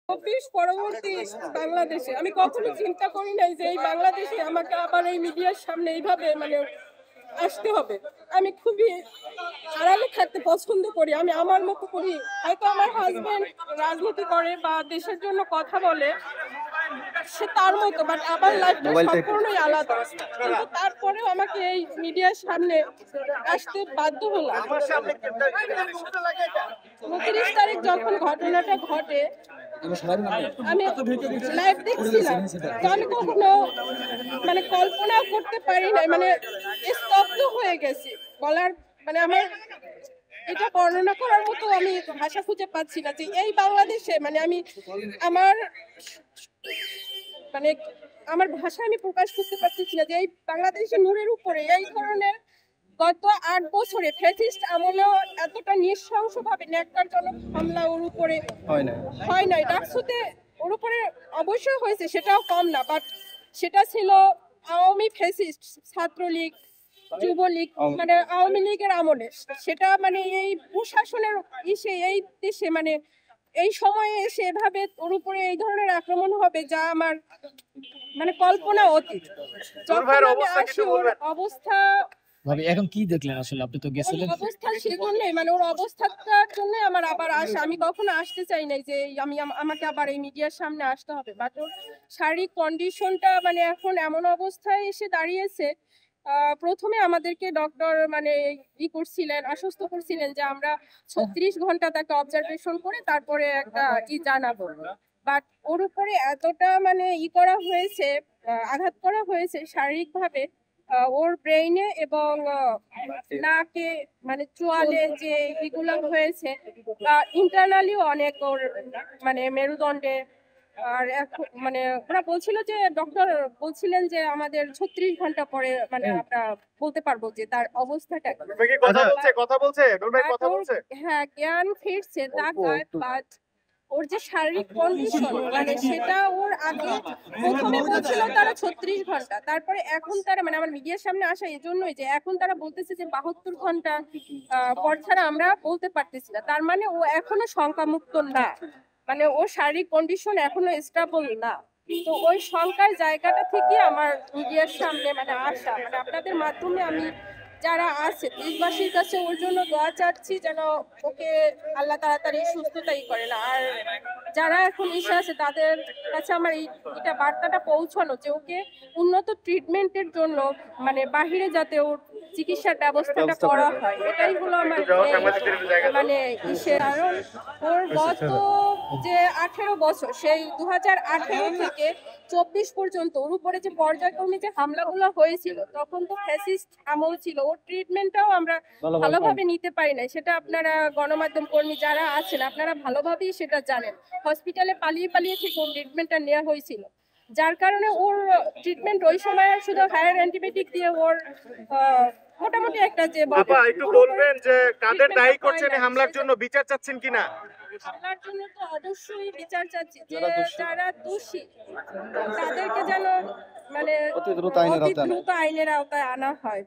পরবর্তী বাংলাদেশে আমি কখনো চিন্তা করি নাই যে এই বাংলাদেশে আমাকে আবার এই মিডিয়ার সামনে এইভাবে আসতে হবে। আমি খুবই আড়ালে থাকতে পছন্দ করি। আমি আমার মতো করি। হয়তো আমার হাজবেন্ড রাজনীতি করে বা দেশের জন্য কথা বলে, সে তার মতো, বাট আমার লাইফটা সম্পূর্ণই আলাদা। কিন্তু তারপরেও আমাকে এই মিডিয়ার সামনে আসতে বাধ্য হলাম। 29 তারিখ যখন ঘটনাটা ঘটে, আমি লাইভ দেখছিলাম, তো আমি কখনো কল্পনাও করতে পারি নাই, স্তব্ধ হয়ে গেছি। বলার আমার এটা বর্ণনা করার মতো আমি ভাষা খুঁজে পাচ্ছি না যে এই বাংলাদেশে আমি আমার মানে আমার ভাষা আমি প্রকাশ করতে পারতেছি না যে এই বাংলাদেশে নূরের উপরে এই ধরনের গত 8 বছরে ফ্যাসিস্ট আমলেও এতটা নৃশংসভাবে ন্যাক্কারজনক হামলা ওর উপরে হয় নাই। ডাকসুতে ওর উপরে অবশ্যই হয়েছে, সেটাও কম না, বাট সেটা ছিল আওয়ামী ফ্যাসিস্ট, ছাত্রলীগ, যুবলীগ, আওয়ামী লীগের আমলে। সেটা এই প্রশাসনের এই দেশে এই সময়ে এসে এভাবে ওর উপরে এই ধরনের আক্রমণ হবে, যা আমার কল্পনা অতীত। যখন আমি আসি ওর অবস্থা ভাবি, এখন কি দেখলেন আসলে? আপনি তো গেছিলেন। অবস্থা সেজন্যই ওর অবস্থাটার জন্য আমার আবার আসা। আমি কখনো আসতে চাই নাই যে আমাকে আবার এই মিডিয়ার সামনে আসতে হবে, বাট ওর শারীরিক কন্ডিশনটা এখন এমন অবস্থায় এসে দাঁড়িয়েছে। প্রথমে আমাদেরকে ডক্টর করছিলেন, আশ্বস্ত করছিলেন যে আমরা 36 ঘন্টা তাকে অবজারভেশন করে তারপরে একটা জানাবো। বাট ওর উপরে এতটা করা হয়েছে, আঘাত করা হয়েছে শারীরিক ভাবে, ওর ব্রেইনে এবং নাকে চোয়ালে যে এগুলো হয়েছে, ইন্টারনালিও অনেক ওর মেরুদণ্ডে। আর ওরা বলছিল যে ডক্টর বলছিলেন যে আমাদের 36 ঘন্টা পরে আমরা বলতে পারবো যে তার অবস্থাটা হ্যাঁ জ্ঞান ফিরছে, বাট ওর যে শারীরিক কন্ডিশন সেটা ওর আগে প্রথমে বলছিল তারা 36 ঘন্টা, তারপরে এখন তারা আমার মিডিয়ার সামনে আসা এই জন্যই যে এখন তারা বলতেছে যে 72 ঘন্টা পর ছাড়া আমরা বলতে পারতেছি না। তার ও এখনো শঙ্কামুক্ত না, ওর শারীরিক কন্ডিশন এখনো স্টেবল না। তো ওই শঙ্কার জায়গাটা থেকে আমার মিডিয়ার সামনে আসা, আপনাদের মাধ্যমে আমি যারা আছে দেশবাসীর কাছে ওর জন্য দোয়া চাচ্ছি যেন ওকে আল্লাহ তাড়াতাড়ি সুস্থতাই করেন। আর যারা এখন এসে আছে তাদের কাছে আমার এটা বার্তাটা পৌঁছানো যে ওকে উন্নত ট্রিটমেন্টের জন্য বাহিরে যাতে ওর চিকিৎসার ব্যবস্থাটা করা হয়, এটাই হলো আমার কারণ ওর গত যে 18 বছর, সেই 2018 থেকে 24 পর্যন্ত ওর উপরে যে পর্যায়ক্রমে যে হামলাগুলো হয়েছিল, তখন তো ফ্যাসিস্ট আমল ছিল। ওর ট্রিটমেন্টটাও আমরা ভালোভাবে নিতে পারি না, সেটা আপনারা গণমাধ্যম কর্মী যারা আছেন আপনারা ভালোভাবেই সেটা জানেন। হসপিটালে পালিয়ে থেকে ওর ট্রিটমেন্টটা নেওয়া হয়েছিল, যার কারণে ওর ট্রিটমেন্ট ওই সময় শুধু হায়ার অ্যান্টিবায়োটিক দিয়ে ওর মোটামুটি একটা যে একটু বলবেন যে কাদের দায়ী করছেন এই হামলার জন্য, বিচার চাচ্ছেন কিনা? হামলার জন্য তো অবশ্যই বিচার চাচ্ছি, যে যারা দোষী তাদেরকে যেন অতি দ্রুত আইনের আওতায় আনা হয়।